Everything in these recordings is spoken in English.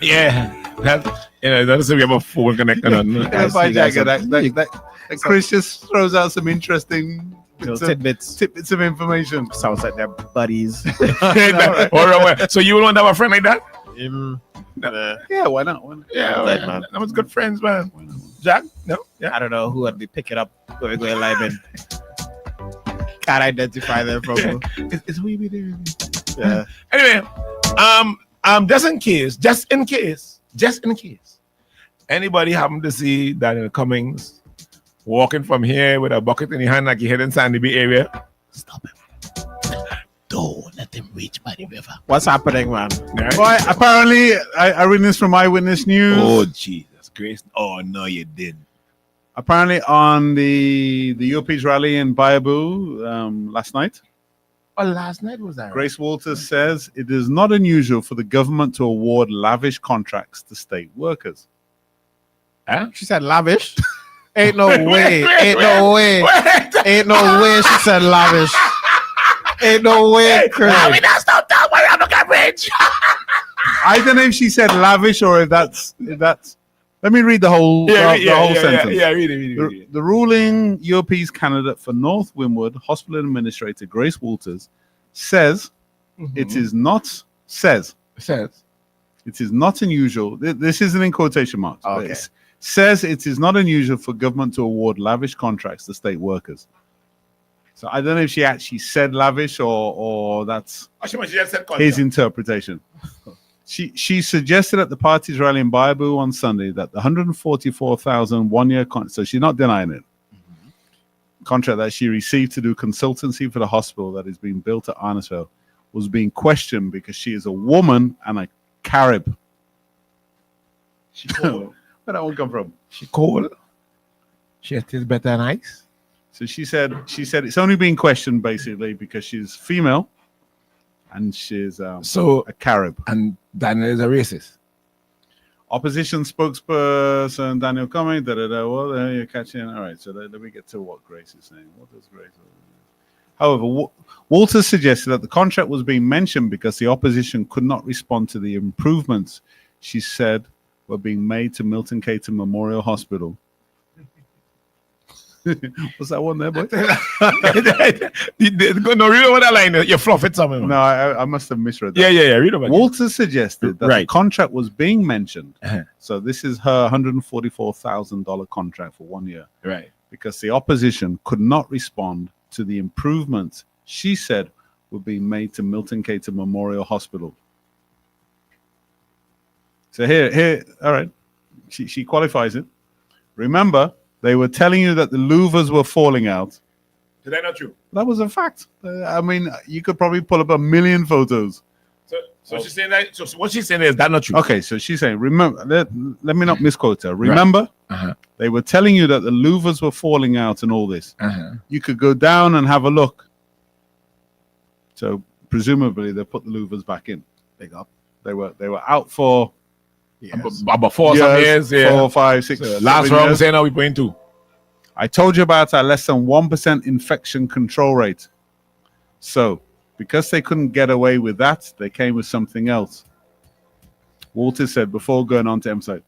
Yeah, that's we have a phone connection on. Chris just throws out some interesting tidbits of information. sounds like they're buddies. So you would want to have a friend like that? Yeah, why not? Yeah, man. That was good friends, man. Jack? No? Yeah. I don't know who would be picking up going live in. Can't identify them from who. It's who you be doing. Yeah. Anyway, just in case, anybody happen to see Daniel Cummings walking from here with a bucket in his hand like he heading Sandy Bay area, stop him. Don't let him reach by the river. What's happening, man? Right? Well, apparently, I read this from Eyewitness News. Oh, Jesus Christ. Oh, no, you didn't. Apparently, on the UP's rally in Bayabu last night, Oh, last night was that? Grace Walters says it is not unusual for the government to award lavish contracts to state workers. Huh? She said lavish. Ain't no way. Ain't no way. Ain't no way she said lavish. Ain't no way, Chris. That's not that way. I'm not rich. I don't know if she said lavish or if that's. Let me read the whole sentence. Yeah, read it. The ruling UP's candidate for North Windward Hospital Administrator Grace Walters says it is not unusual. This isn't in quotation marks. Okay. It says it is not unusual for government to award lavish contracts to state workers. So I don't know if she actually said lavish or that's his interpretation. She suggested at the party's rally in Bayabu on Sunday that the $144,000 one-year contract, so she's not denying it, contract that she received to do consultancy for the hospital that is being built at Arnesville was being questioned because she is a woman and a Carib. Where that one come from? She cold. She tastes better than ice. So she said it's only being questioned basically because she's female and she's a Carib. And Daniel is a racist. Opposition spokesperson Daniel Cummings. Well, there you're catching. All right, so let me get to what Grace is saying. What does Grace? However, Walters suggested that the contract was being mentioned because the opposition could not respond to the improvements she said were being made to Milton Caton Memorial Hospital. What's that one there, boy? No, read over that line. You fluff it somewhere. No, I must have misread that. Yeah. Read over it. Walters suggested that the contract was being mentioned. So this is her $144,000 contract for 1 year. Right. Because the opposition could not respond to the improvements she said were being made to Milton Caton Memorial Hospital. So here, all right. She qualifies it. Remember, they were telling you that the louvers were falling out. Is that not true? That was a fact. I mean, you could probably pull up a million photos. So she's saying that. So what she's saying is that not true? Okay, so she's saying, remember, let me not misquote her. Remember, they were telling you that the louvers were falling out and all this. You could go down and have a look. So presumably they put the louvers back in. They were out for about 4 years, 4, 5, 6. Last round, we're saying now we're playing 2. I told you about our less than 1% infection control rate. So, because they couldn't get away with that, they came with something else. Walters said before going on to emphasize.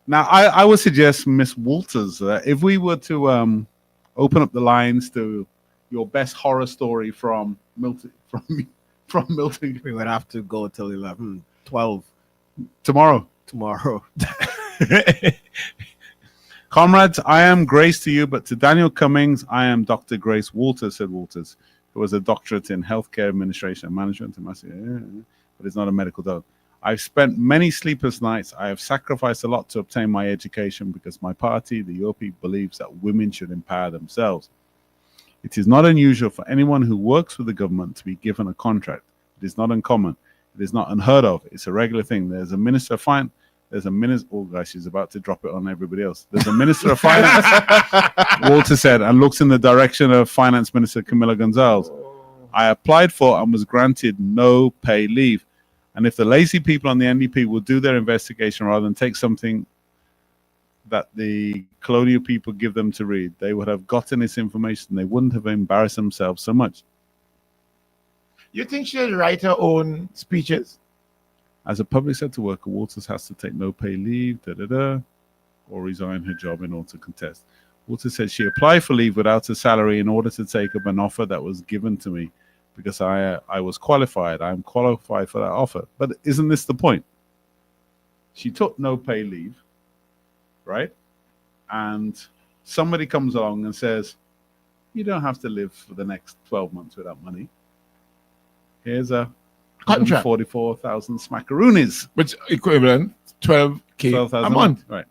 Now, I would suggest, Miss Walters, if we were to open up the lines to your best horror story from Milton, from Milton, We would have to go till 11, 12 tomorrow. Comrades, I am Grace to you, but to Daniel Cummings, I am Dr. Grace Walters, said Walters, who was a doctorate in healthcare administration and management, but is not a medical doctor. I've spent many sleepless nights. I have sacrificed a lot to obtain my education because my party, the UOP, believes that women should empower themselves. It is not unusual for anyone who works with the government to be given a contract. It is not uncommon. It is not unheard of. It's a regular thing. There's a minister of finance. There's a minister. Oh, gosh, she's about to drop it on everybody else. There's a minister of finance, Walter said, and looks in the direction of Finance Minister Camila Gonzalez. I applied for and was granted no pay leave. And if the lazy people on the NDP would do their investigation rather than take something that the colonial people give them to read, they would have gotten this information. They wouldn't have embarrassed themselves so much. You think she'll write her own speeches? As a public sector worker, Walters has to take no pay leave, or resign her job in order to contest. Walters said she applied for leave without a salary in order to take up an offer that was given to me because I was qualified. I'm qualified for that offer. But isn't this the point? She took no pay leave, right? And somebody comes along and says, you don't have to live for the next 12 months without money. Here's a Contract. 44,000 smackaroonies. Which equivalent 12K 12,000 a month. Right.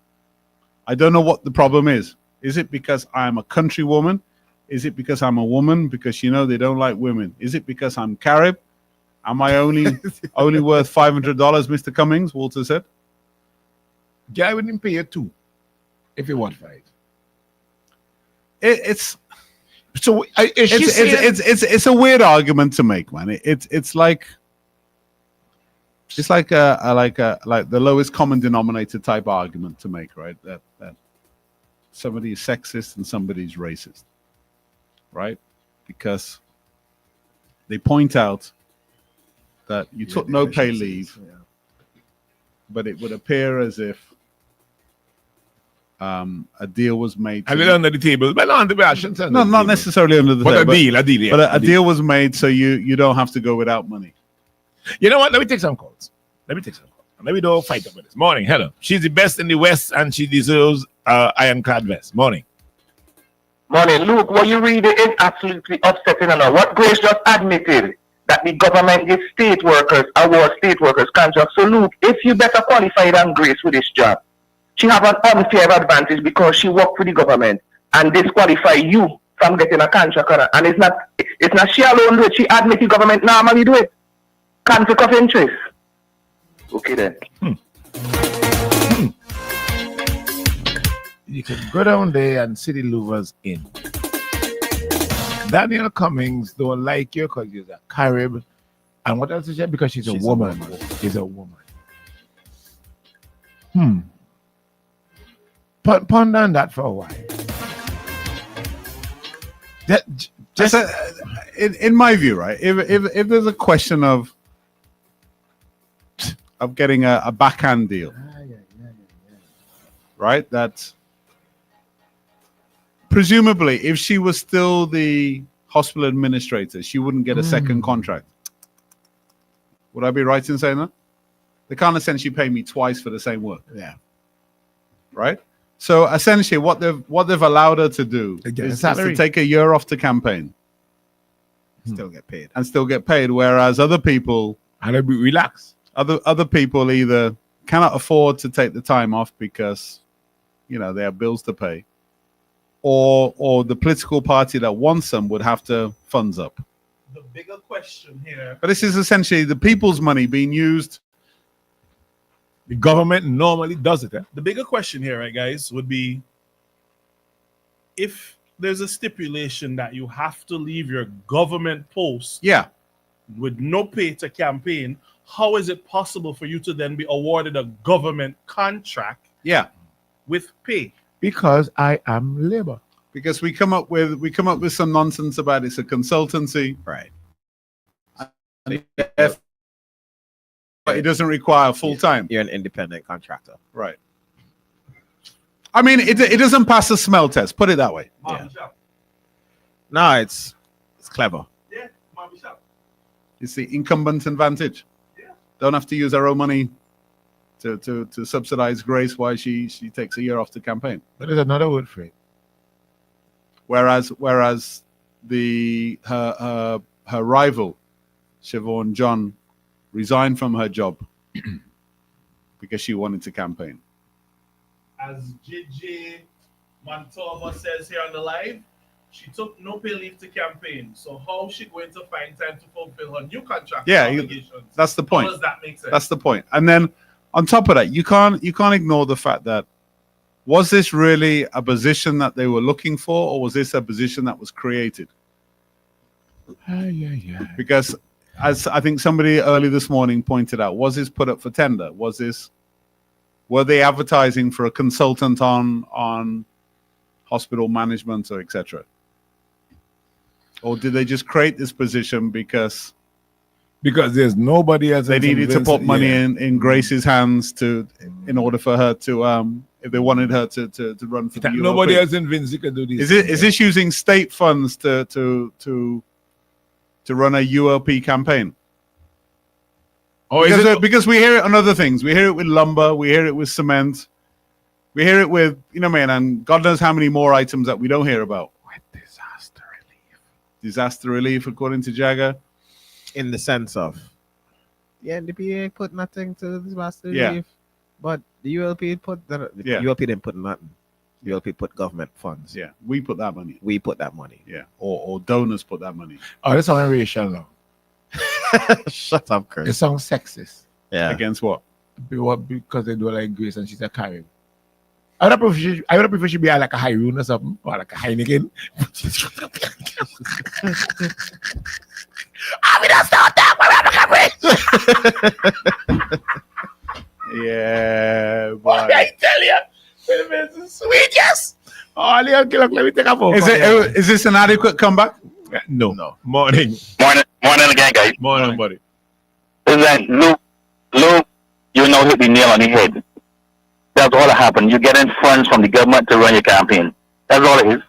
I don't know what the problem is. Is it because I'm a country woman? Is it because I'm a woman? Because they don't like women. Is it because I'm Carib? Am I only worth $500, Mr. Cummings? Walter said. Guy wouldn't pay you 2 if you want 5. It's it's a weird argument to make, man. It's like the lowest common denominator type argument to make, right? That somebody is sexist and somebody's racist, right? Because they point out that you took no pay leave, but it would appear as if a deal was made. A little under the table, but not not necessarily under the table. A deal. But a deal was made so you don't have to go without money. You know what? Let me take some calls. Maybe don't fight over this. Morning, hello. She's the best in the West, and she deserves ironclad vest. Morning. Morning, Luke. What you read is absolutely upsetting. And what Grace just admitted that the government gives state workers contracts. So, Luke, if you better qualify than Grace with this job, she have an unfair advantage because she worked for the government and disqualify you from getting a contract. And it's not she alone do it. She admit the government normally do it. Conflict of interest. Okay then. You can go down there and see the louvers in. Daniel Cummings don't like you because you're a Carib. And what else is she? Because she's a woman. She's a woman. Ponder on that for a while. In my view, right? If there's a question of getting a backhand deal, right? That presumably, if she was still the hospital administrator, she wouldn't get a second contract. Would I be right in saying that? They can't essentially pay me twice for the same work. Yeah. Right? So essentially what they've allowed her to do is to take a year off to campaign. Still get paid. And still get paid, whereas other people And they'll be relaxed. other people either cannot afford to take the time off because they have bills to pay, or the political party that wants them would have to funds up. The bigger question here. But this is essentially the people's money being used. The government normally does it. The bigger question here, right, guys, would be if there's a stipulation that you have to leave your government post Yeah. with no pay to campaign, how is it possible for you to then be awarded a government contract Yeah. with pay? Because I am labor. Because we come up with some nonsense about it's a consultancy. Right. But it doesn't require full time. You're an independent contractor. Right. I mean, it doesn't pass the smell test. Put it that way. Mommy shop. No, it's clever. Yeah, mommy shop. It's the incumbent advantage. Yeah. Don't have to use our own money to subsidize Grace while she takes a year off to campaign. But there's another word for it. Whereas her rival, Siobhan John, resigned from her job because she wanted to campaign. As JJ Montova says here on the live, she took no pay leave to campaign. So how is she going to find time to fulfill her new contract obligations? That's the point. How does that make sense? That's the point. And then on top of that, you can't ignore the fact that was this really a position that they were looking for, or was this a position that was created? Because as I think somebody early this morning pointed out, was this put up for tender? Were they advertising for a consultant on hospital management or etc.? Or did they just create this position because Because there's nobody else. They needed to put money in Grace's hands in order for her to if they wanted her to run for the ULP. Nobody else in Vinci could do this. Is this using state funds to run a ULP campaign? Oh, because we hear it on other things. We hear it with lumber. We hear it with cement. We hear it with, man, and God knows how many more items that we don't hear about. With disaster relief. Disaster relief, according to Jagger. In the sense of, the NDPA put nothing to disaster Yeah. relief, but the ULP put the ULP didn't put nothing. ULP put government funds. Yeah, we put that money. We put that money. Yeah, or donors put that money. Oh, this song racial now. Shut up, Chris. It sounds sexist. Yeah. Against what? Because they do like Grace and she's a Carib. I would have prefer she be like a Hyroon or something, or like a Heineken. I mean, that's not that. Yeah, What boy. I tell you, it's sweet, yes. Oh, let me take a phone. Is this an adequate comeback? No. Morning, Morning again, guys. morning, buddy. Listen, Luke, you know hit the nail on the head. That's all that happened. You're getting funds from the government to run your campaign. That's all it is.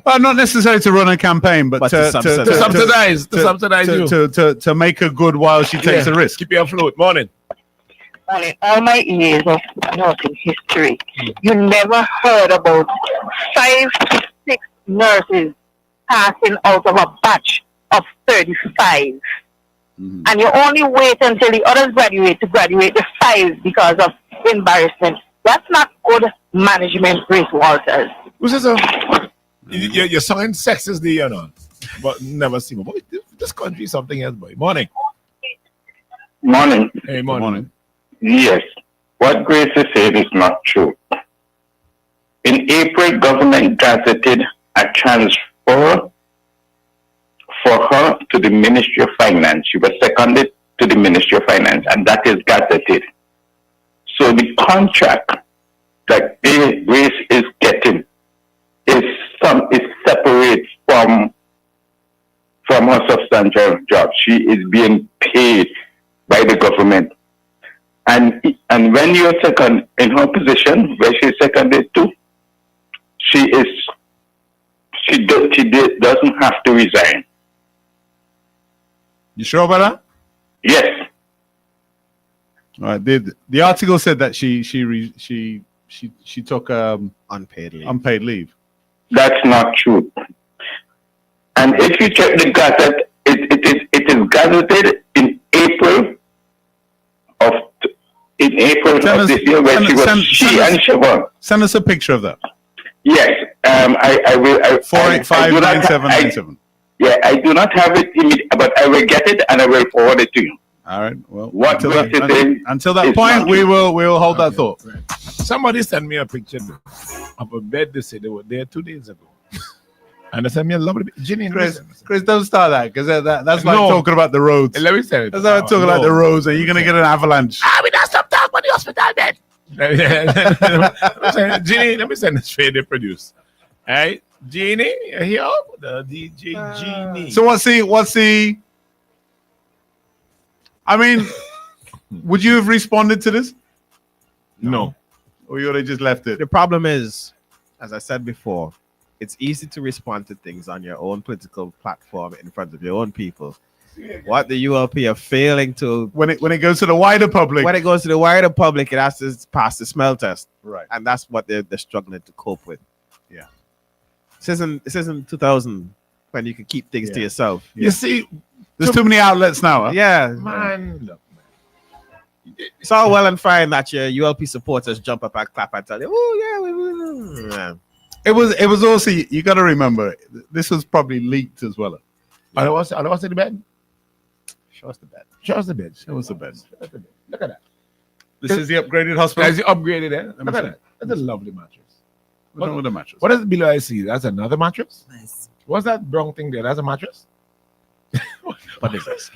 Well, not necessarily to run a campaign, but to subsidize you. to make her good while she takes a risk. Keep you afloat. Morning. In all my years of nursing history, you never heard about 5 to 6 nurses passing out of a batch of 35. And you only wait until the others graduate to graduate the 5 because of embarrassment. That's not good management, Grace Walters. Who says so? You're sounding sexist, you know, but never seen. Boy, this country is something else, boy. Morning. Morning. Hey, morning. Yes. What Grace is saying is not true. In April, government gazetted a transfer for her to the Ministry of Finance. She was seconded to the Ministry of Finance, and that is gazetted. So the contract that Grace is getting is separate from her substantial job. She is being paid by the government. And when you're second in her position, where she's seconded to, she doesn't have to resign. You sure about that? Yes. All right. The article said that she took Unpaid leave. unpaid leave. That's not true. And if you check the gazette, it is gazetted in April of this year, where she was and Siobhan. Send us a picture of that. Yes, I will. 485-9797. Yeah, I do not have it immediately, but I will get it and I will forward it to you. All right. Well, What until that point, we will hold that thought. Right. Somebody sent me a picture of a bed. They said they were there 2 days ago. And they sent me a lovely Ginny. Chris, don't start that because that's like No. talking about the roads. Let me say it. That's like talking about the roads, and you're gonna get an avalanche. We don't stop talking about the hospital bed. Ginny, let me send this straight they produce. All right, Ginny, you here? The DJ Genie. So what's the? I mean, would you have responded to this, no. or you would have just left it? The problem is, as I said before, it's easy to respond to things on your own political platform in front of your own people. What the ULP are failing to, When it goes to the wider public, when it goes to the wider public, it has to pass the smell test, right? and that's what they're struggling to cope with. Yeah. This isn't 2000 when you can keep things to yourself. You see, There's too many outlets now. Huh? Yeah, man, look, it's all well and fine that your ULP supporters jump up and clap and tell you, "Oh yeah." It was also, you got to remember, this was probably leaked as well. I was in the bed. Show us the bed. Show us the bed. Show us the bed. Look at that. This is the upgraded hospital. Guys, you upgraded it. Look me at see. that. That's a lovely mattress. What's wrong with the mattress? What is it below I see? That's another mattress? Nice. What's that brown thing there? That's a mattress? What is this?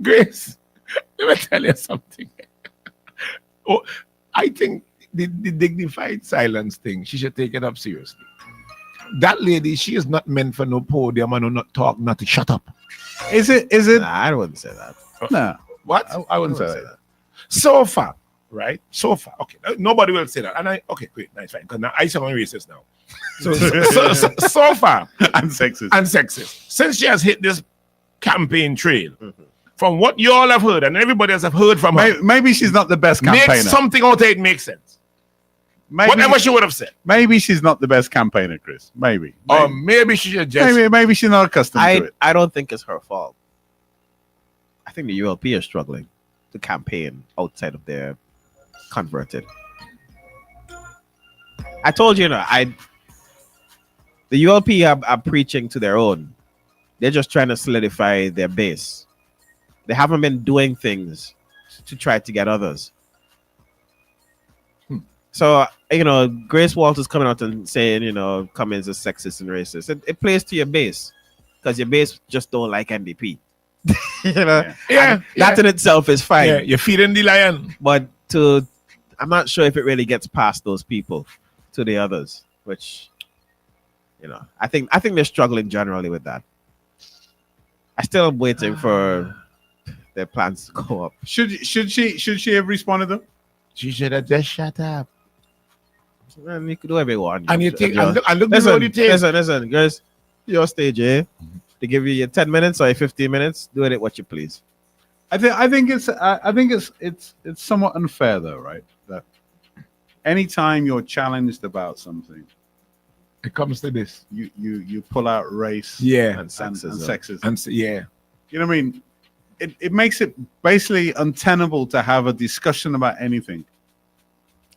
Grace, let me tell you something. I think the dignified silence thing, she should take it up seriously. That lady, she is not meant for no podium and no not talk, not to shut up. Is it? Nah, I wouldn't say that. No, What? I wouldn't say that. So far, right? So far, okay. Nobody will say that. And okay, great, nice, fine. Because now I sound racist now. So far, And sexist. and sexist. Since she has hit this campaign trail, from what you all have heard and everybody else have heard from her, Maybe she's not the best make campaigner. something out of it make sense. Whatever she would have said. Maybe she's not the best campaigner, Chris. Maybe. Or maybe she should just Maybe she's not accustomed to it. I don't think it's her fault. I think the ULP is struggling to campaign outside of their converted. I told you, the ULP are preaching to their own. They're just trying to solidify their base. They haven't been doing things to try to get others. So, Grace Walters coming out and saying, Cummings is sexist and racist. It plays to your base because your base just don't like NDP. Yeah. That in itself is fine. Yeah, you're feeding the lion. But I'm not sure if it really gets past those people to the others, which, I think they're struggling generally with that. I still am waiting for their plans to go up. Should she have responded though? She should have just shut up. Man, you could do whatever you want. And you think, and look below the tape. Listen, guys, your stage, They give you your 10 minutes or your 15 minutes. Do it what you please. I think it's somewhat unfair though, right? That anytime you're challenged about something, It comes to this. you pull out race, Yeah. And sexism. and sexism. And yeah. You know what I mean? It makes it basically untenable to have a discussion about anything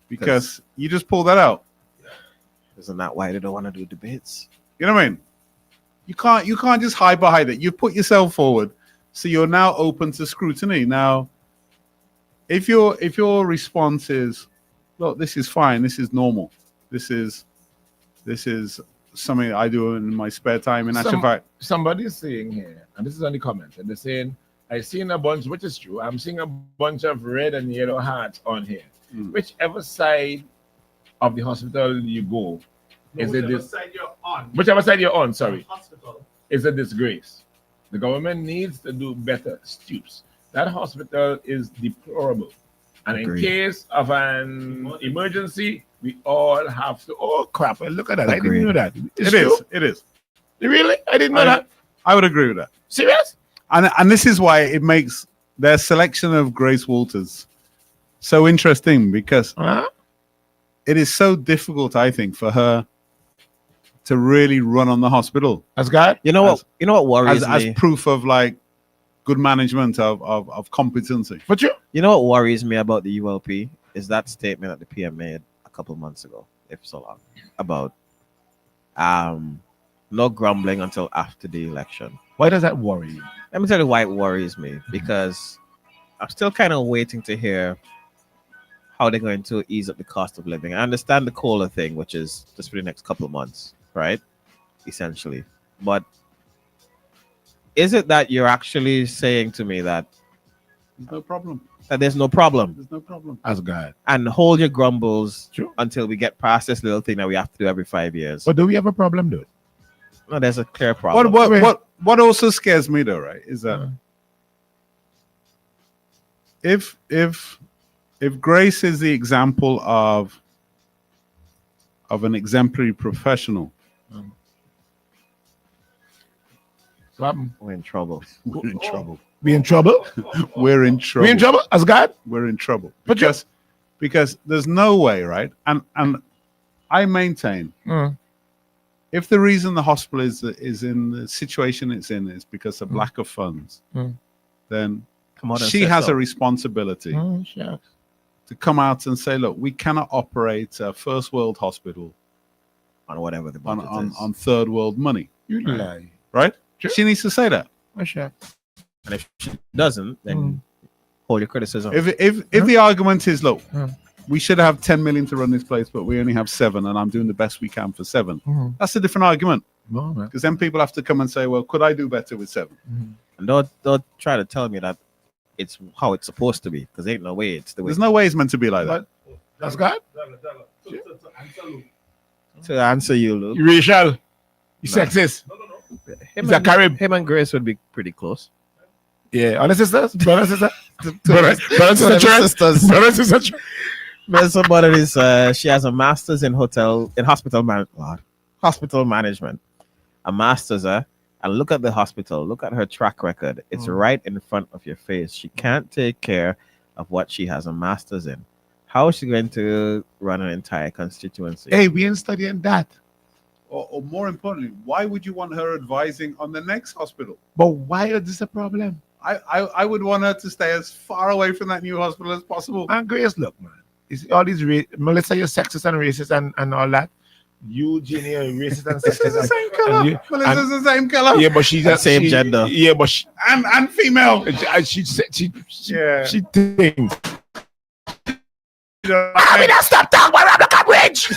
because you just pull that out. Isn't that why they don't want to do debates? You know what I mean? You can't just hide behind it. You put yourself forward, so you're now open to scrutiny. Now, if your response is, look, this is fine, this is normal, this is something I do in my spare time. In actual fact, Somebody's saying here, and this is on the comment, and they're saying, I seen a bunch, which is true. I'm seeing a bunch of red and yellow hearts on here. Whichever side of the hospital you go, Whichever side you're on. Whichever side you're on, sorry, Hospital. is a disgrace. The government needs to do better stoops. That hospital is deplorable. And Agreed. in case of an emergency, we all have to. Oh crap! Well, look at that. I Agreed. didn't know that. it is. Really? I didn't know that. I would agree with that. Serious? And this is why it makes their selection of Grace Walters so interesting because Huh? it is so difficult, I think, for her to really run on the hospital As God? You know what worries as me? proof of like good management of competency. But you? You know what worries me about the ULP is that statement that the PM made a couple of months ago, if so long, about no grumbling until after the election. Why does that worry you? Let me tell you why it worries me, because I'm still kind of waiting to hear how they're going to ease up the cost of living. I understand the COLA thing, which is just for the next couple of months, right? Essentially. But is it that you're actually saying to me that There's no problem. there's no problem There's no problem. As God. and hold your grumbles True. until we get past this little thing that we have to do every 5 years? But do we have a problem, dude? No, there's a clear problem. What also scares me though, right, is that if Grace is the example of an exemplary professional, What happened? We're in trouble. we're in trouble. We in trouble? We're in trouble. We in trouble? As God? We're in trouble But because there's no way, right? And I maintain if the reason the hospital is in the situation it's in is because of lack of funds, then Come on, she has a responsibility Oh, shucks. to come out and say, look, we cannot operate a first world hospital on whatever the budget is. on third world money, You lie. right? Sure. She needs to say that. Oh, shucks. And if she doesn't, then hold your criticism. If the argument is, look, Mm. we should have 10 million to run this place, but we only have 7, and I'm doing the best we can for 7. That's a different argument, No, man. because then people have to come and say, well, could I do better with 7? And don't try to tell me that it's how it's supposed to be, because ain't no way it's the way. There's no way it's meant to be like that. That's God? To answer Luke. To answer you, Luke. You racial. You No. sexist. No. He's a Carib. Him and Grace would be pretty close. Yeah, other sisters, brother, sister, brother, sister, Sisters. brother, sister. There's somebody is she has a master's in hospital management, a master's, and look at the hospital, look at her track record. It's right in front of your face. She can't take care of what she has a master's in. How is she going to run an entire constituency? Hey, we ain't studying that. Or more importantly, why would you want her advising on the next hospital? But why is this a problem? I would want her to stay as far away from that new hospital as possible. And Grace, look, man, it's all these Melissa, you're sexist and racist and all that. You, Jenny, are racist and This is sexist. the same color. Melissa's the same color. Yeah, but she's The same gender. Yeah, but And female. she Yeah. she thinks. I mean, Stop talking about the coverage.